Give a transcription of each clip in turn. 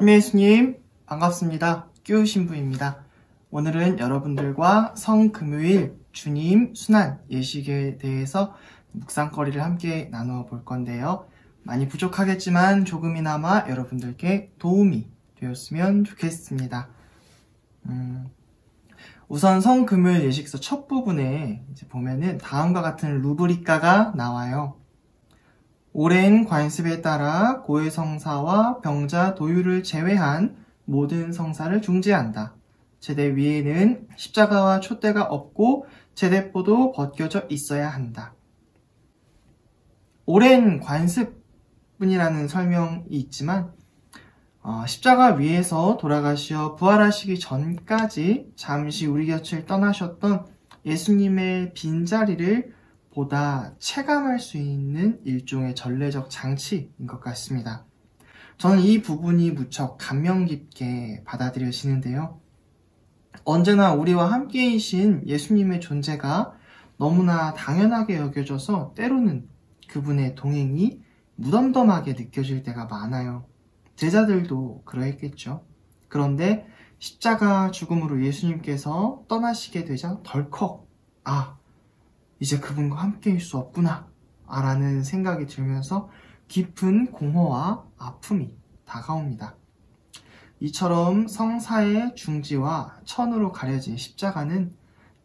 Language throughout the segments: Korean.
참여 예수님 반갑습니다. 뀨 신부입니다. 오늘은 여러분들과 성금요일 주님 순환 예식에 대해서 묵상거리를 함께 나누어 볼 건데요. 많이 부족하겠지만 조금이나마 여러분들께 도움이 되었으면 좋겠습니다. 우선 성금요일 예식서 첫 부분에 이제 보면은 다음과 같은 루브리카가 나와요. 오랜 관습에 따라 고해 성사와 병자 도유를 제외한 모든 성사를 중지한다. 제대 위에는 십자가와 촛대가 없고 제대포도 벗겨져 있어야 한다. 오랜 관습뿐이라는 설명이 있지만 십자가 위에서 돌아가시어 부활하시기 전까지 잠시 우리 곁을 떠나셨던 예수님의 빈자리를 보다 체감할 수 있는 일종의 전례적 장치인 것 같습니다. 저는 이 부분이 무척 감명 깊게 받아들여지는데요. 언제나 우리와 함께이신 예수님의 존재가 너무나 당연하게 여겨져서 때로는 그분의 동행이 무덤덤하게 느껴질 때가 많아요. 제자들도 그러했겠죠. 그런데 십자가 죽음으로 예수님께서 떠나시게 되자 덜컥 이제 그분과 함께일 수 없구나 라는 생각이 들면서 깊은 공허와 아픔이 다가옵니다. 이처럼 성사의 중지와 천으로 가려진 십자가는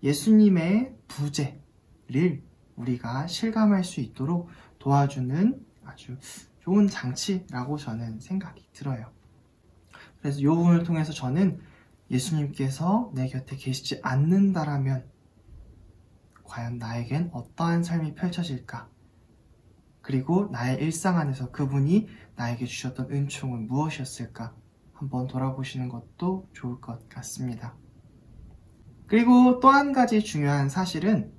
예수님의 부재를 우리가 실감할 수 있도록 도와주는 아주 좋은 장치라고 저는 생각이 들어요. 그래서 이 부분을 통해서 저는 예수님께서 내 곁에 계시지 않는다라면 과연 나에겐 어떠한 삶이 펼쳐질까? 그리고 나의 일상 안에서 그분이 나에게 주셨던 은총은 무엇이었을까? 한번 돌아보시는 것도 좋을 것 같습니다. 그리고 또 한 가지 중요한 사실은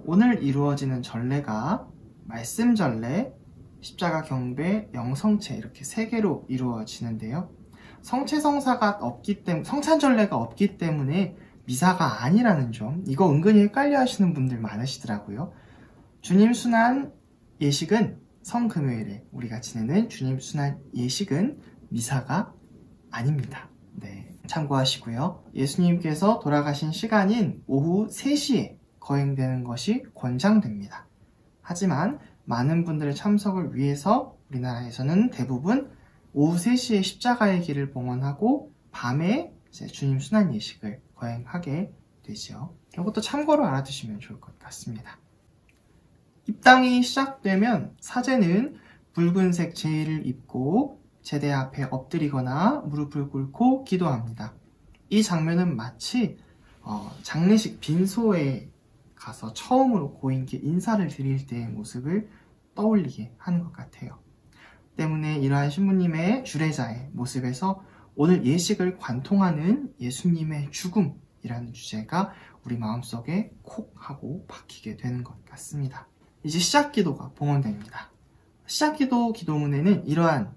오늘 이루어지는 전례가 말씀 전례, 십자가 경배, 영성체 이렇게 세 개로 이루어지는데요. 성체성사가 없기 때문에 성찬전례가 없기 때문에 미사가 아니라는 점, 이거 은근히 헷갈려 하시는 분들 많으시더라고요. 주님 순환 예식은 성금요일에 우리가 지내는 주님 순환 예식은 미사가 아닙니다. 네, 참고하시고요. 예수님께서 돌아가신 시간인 오후 3시에 거행되는 것이 권장됩니다. 하지만 많은 분들의 참석을 위해서 우리나라에서는 대부분 오후 3시에 십자가의 길을 봉헌하고 밤에 이제 주님 순환 예식을 거행하게 되죠. 이것도 참고로 알아두시면 좋을 것 같습니다. 입당이 시작되면 사제는 붉은색 제의를 입고 제대 앞에 엎드리거나 무릎을 꿇고 기도합니다. 이 장면은 마치 장례식 빈소에 가서 처음으로 고인께 인사를 드릴 때의 모습을 떠올리게 하는 것 같아요. 때문에 이러한 신부님의 주례자의 모습에서 오늘 예식을 관통하는 예수님의 죽음이라는 주제가 우리 마음속에 콕 하고 박히게 되는 것 같습니다. 이제 시작기도가 봉헌됩니다. 시작기도 기도문에는 이러한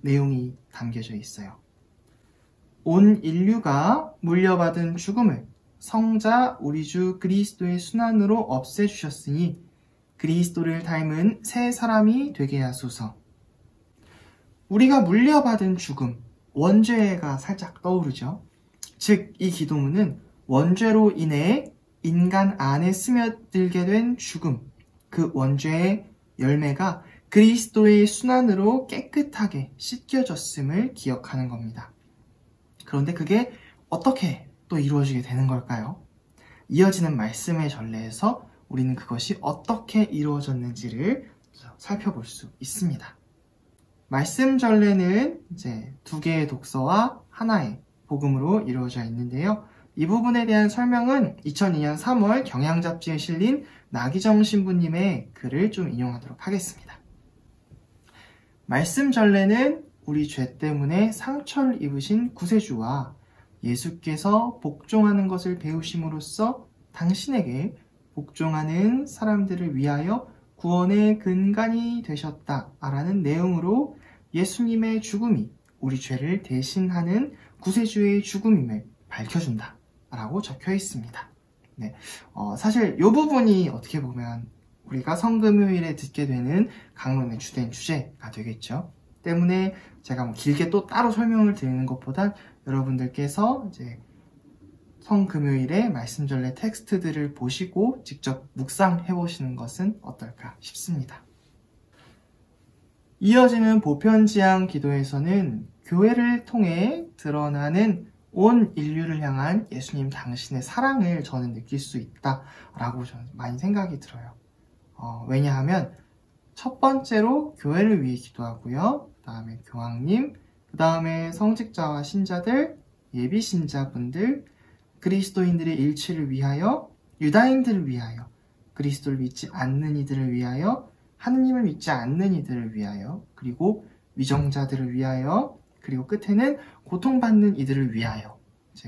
내용이 담겨져 있어요. 온 인류가 물려받은 죽음을 성자 우리 주 그리스도의 순환으로 없애주셨으니 그리스도를 닮은 새 사람이 되게 하소서. 우리가 물려받은 죽음, 원죄가 살짝 떠오르죠. 즉, 이 기도문은 원죄로 인해 인간 안에 스며들게 된 죽음, 그 원죄의 열매가 그리스도의 순환으로 깨끗하게 씻겨졌음을 기억하는 겁니다. 그런데 그게 어떻게 또 이루어지게 되는 걸까요? 이어지는 말씀의 전례에서 우리는 그것이 어떻게 이루어졌는지를 살펴볼 수 있습니다. 말씀 전례는 이제 2개의 독서와 하나의 복음으로 이루어져 있는데요. 이 부분에 대한 설명은 2002년 3월 경향 잡지에 실린 나기정 신부님의 글을 좀 인용하도록 하겠습니다. 말씀 전례는 우리 죄 때문에 상처를 입으신 구세주와 예수께서 복종하는 것을 배우심으로써 당신에게 복종하는 사람들을 위하여 구원의 근간이 되셨다라는 내용으로 예수님의 죽음이 우리 죄를 대신하는 구세주의 죽음임을 밝혀준다 라고 적혀 있습니다. 네, 사실 이 부분이 어떻게 보면 우리가 성금요일에 듣게 되는 강론의 주된 주제가 되겠죠. 때문에 제가 뭐 길게 또 따로 설명을 드리는 것보단 여러분들께서 이제 성금요일에 말씀전래 텍스트들을 보시고 직접 묵상해 보시는 것은 어떨까 싶습니다. 이어지는 보편지향 기도에서는 교회를 통해 드러나는 온 인류를 향한 예수님 당신의 사랑을 저는 느낄 수 있다라고 저는 많이 생각이 들어요. 왜냐하면 첫 번째로 교회를 위해 기도하고요. 그 다음에 교황님, 그 다음에 성직자와 신자들, 예비신자분들, 그리스도인들의 일치를 위하여, 유다인들을 위하여, 그리스도를 믿지 않는 이들을 위하여, 하느님을 믿지 않는 이들을 위하여, 그리고 위정자들을 위하여, 그리고 끝에는 고통받는 이들을 위하여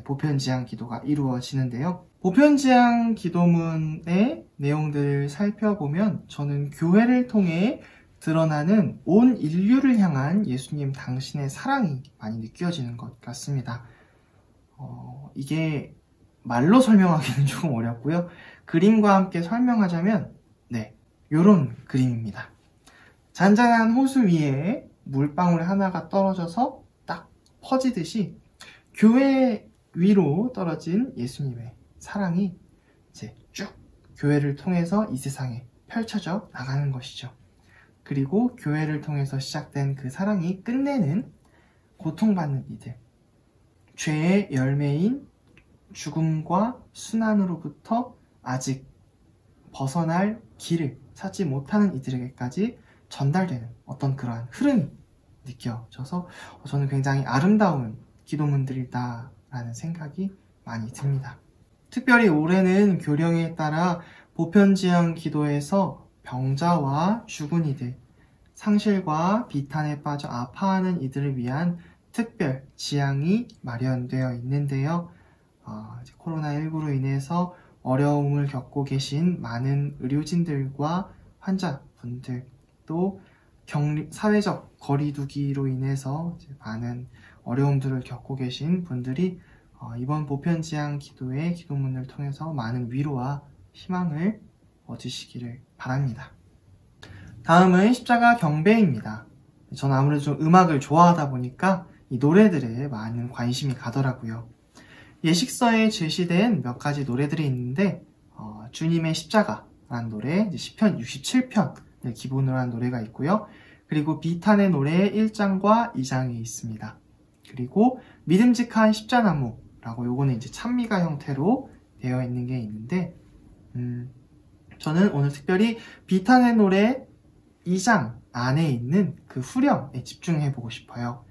보편지향 기도가 이루어지는데요. 보편지향 기도문의 내용들을 살펴보면 저는 교회를 통해 드러나는 온 인류를 향한 예수님 당신의 사랑이 많이 느껴지는 것 같습니다. 이게 말로 설명하기는 조금 어렵고요. 그림과 함께 설명하자면 요런 그림입니다. 잔잔한 호수 위에 물방울 하나가 떨어져서 딱 퍼지듯이 교회 위로 떨어진 예수님의 사랑이 이제 쭉 교회를 통해서 이 세상에 펼쳐져 나가는 것이죠. 그리고 교회를 통해서 시작된 그 사랑이 끝내는 고통받는 이들, 죄의 열매인 죽음과 순환으로부터 아직 벗어날 길을 찾지 못하는 이들에게까지 전달되는 어떤 그러한 흐름이 느껴져서 저는 굉장히 아름다운 기도문들이다라는 생각이 많이 듭니다. 특별히 올해는 교령에 따라 보편지향 기도에서 병자와 죽은 이들, 상실과 비탄에 빠져 아파하는 이들을 위한 특별 지향이 마련되어 있는데요. 코로나19로 인해서 어려움을 겪고 계신 많은 의료진들과 환자분들, 또 사회적 거리두기로 인해서 많은 어려움들을 겪고 계신 분들이 이번 보편지향 기도의 기도문을 통해서 많은 위로와 희망을 얻으시기를 바랍니다. 다음은 십자가 경배입니다. 저는 아무래도 좀 음악을 좋아하다 보니까 이 노래들에 많은 관심이 가더라고요. 예식서에 제시된 몇 가지 노래들이 있는데 주님의 십자가라는 노래, 시편 67편을 기본으로 한 노래가 있고요. 그리고 비탄의 노래 1장과 2장이 있습니다. 그리고 믿음직한 십자나무라고 요거는 이제 찬미가 형태로 되어 있는 게 있는데 저는 오늘 특별히 비탄의 노래 2장 안에 있는 그 후렴에 집중해 보고 싶어요.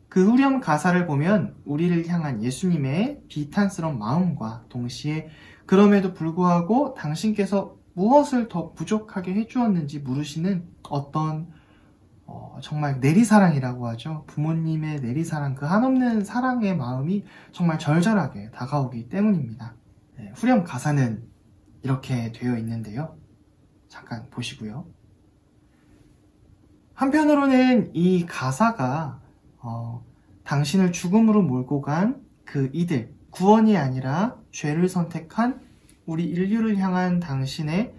그 후렴 가사를 보면 우리를 향한 예수님의 비탄스러운 마음과 동시에 그럼에도 불구하고 당신께서 무엇을 더 부족하게 해주었는지 물으시는 어떤 정말 내리사랑이라고 하죠. 부모님의 내리사랑, 그 한없는 사랑의 마음이 정말 절절하게 다가오기 때문입니다. 후렴 가사는 이렇게 되어 있는데요. 잠깐 보시고요. 한편으로는 이 가사가 당신을 죽음으로 몰고 간 그 이들, 구원이 아니라 죄를 선택한 우리 인류를 향한 당신의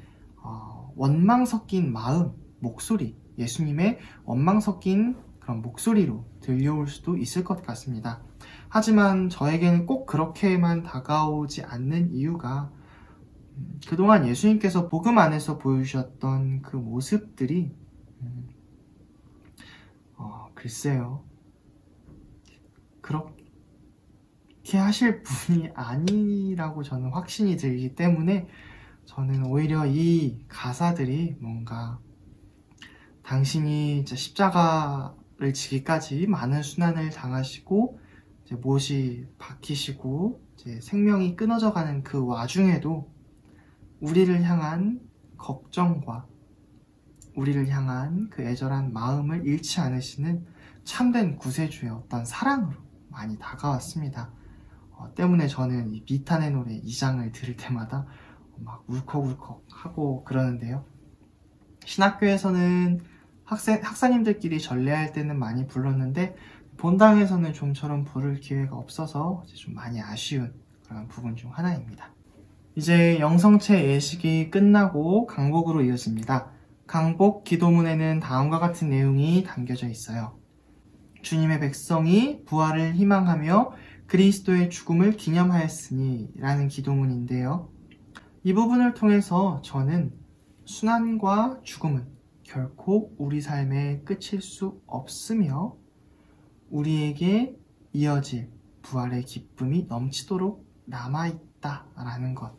원망 섞인 마음, 목소리, 예수님의 원망 섞인 그런 목소리로 들려올 수도 있을 것 같습니다. 하지만 저에게는 꼭 그렇게만 다가오지 않는 이유가 그동안 예수님께서 복음 안에서 보여주셨던 그 모습들이 글쎄요, 그렇게 하실 분이 아니라고 저는 확신이 들기 때문에 저는 오히려 이 가사들이 뭔가 당신이 이제 십자가를 지기까지 많은 순환을 당하시고 이제 못이 박히시고 이제 생명이 끊어져가는 그 와중에도 우리를 향한 걱정과 우리를 향한 그 애절한 마음을 잃지 않으시는 참된 구세주의 어떤 사랑으로 많이 다가왔습니다. 때문에 저는 이 비탄의 노래 2장을 들을 때마다 막 울컥울컥 하고 그러는데요. 신학교에서는 학사님들끼리 전례할 때는 많이 불렀는데 본당에서는 좀처럼 부를 기회가 없어서 좀 많이 아쉬운 그런 부분 중 하나입니다. 이제 영성체 예식이 끝나고 강복으로 이어집니다. 강복 기도문에는 다음과 같은 내용이 담겨져 있어요. 주님의 백성이 부활을 희망하며 그리스도의 죽음을 기념하였으니 라는 기도문인데요. 이 부분을 통해서 저는 순환과 죽음은 결코 우리 삶의 끝일 수 없으며 우리에게 이어질 부활의 기쁨이 넘치도록 남아있다라는 것,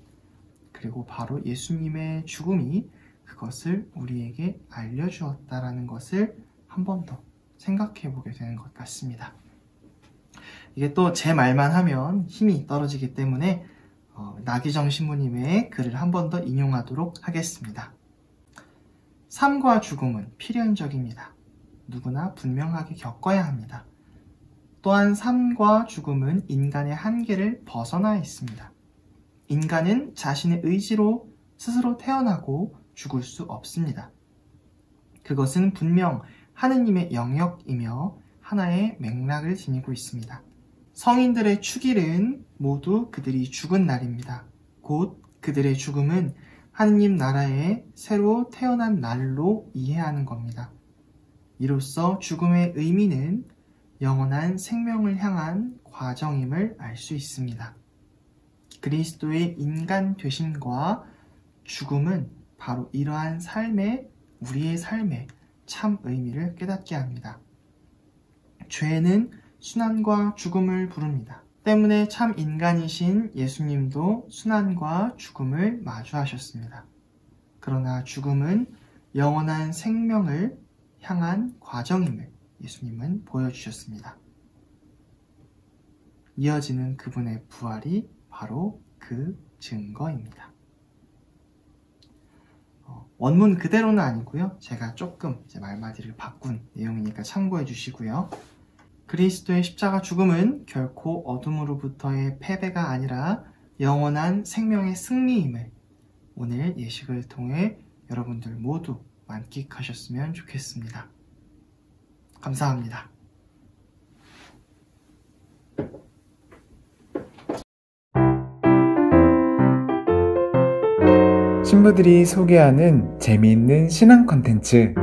그리고 바로 예수님의 죽음이 그것을 우리에게 알려주었다라는 것을 한 번 더 생각해 보게 되는 것 같습니다. 이게 또 제 말만 하면 힘이 떨어지기 때문에 나기정 신부님의 글을 한 번 더 인용하도록 하겠습니다. 삶과 죽음은 필연적입니다. 누구나 분명하게 겪어야 합니다. 또한 삶과 죽음은 인간의 한계를 벗어나 있습니다. 인간은 자신의 의지로 스스로 태어나고 죽을 수 없습니다. 그것은 분명 하느님의 영역이며 하나의 맥락을 지니고 있습니다. 성인들의 축일은 모두 그들이 죽은 날입니다. 곧 그들의 죽음은 하느님 나라에 새로 태어난 날로 이해하는 겁니다. 이로써 죽음의 의미는 영원한 생명을 향한 과정임을 알 수 있습니다. 그리스도의 인간 되심과 죽음은 바로 이러한 우리의 삶의 참 의미를 깨닫게 합니다. 죄는 순환과 죽음을 부릅니다. 때문에 참 인간이신 예수님도 순환과 죽음을 마주하셨습니다. 그러나 죽음은 영원한 생명을 향한 과정임을 예수님은 보여주셨습니다. 이어지는 그분의 부활이 바로 그 증거입니다. 원문 그대로는 아니고요. 제가 조금 제 말마디를 바꾼 내용이니까 참고해 주시고요. 그리스도의 십자가 죽음은 결코 어둠으로부터의 패배가 아니라 영원한 생명의 승리임을 오늘 예식을 통해 여러분들 모두 만끽하셨으면 좋겠습니다. 감사합니다. 신부들이 소개하는 재미있는 신앙 콘텐츠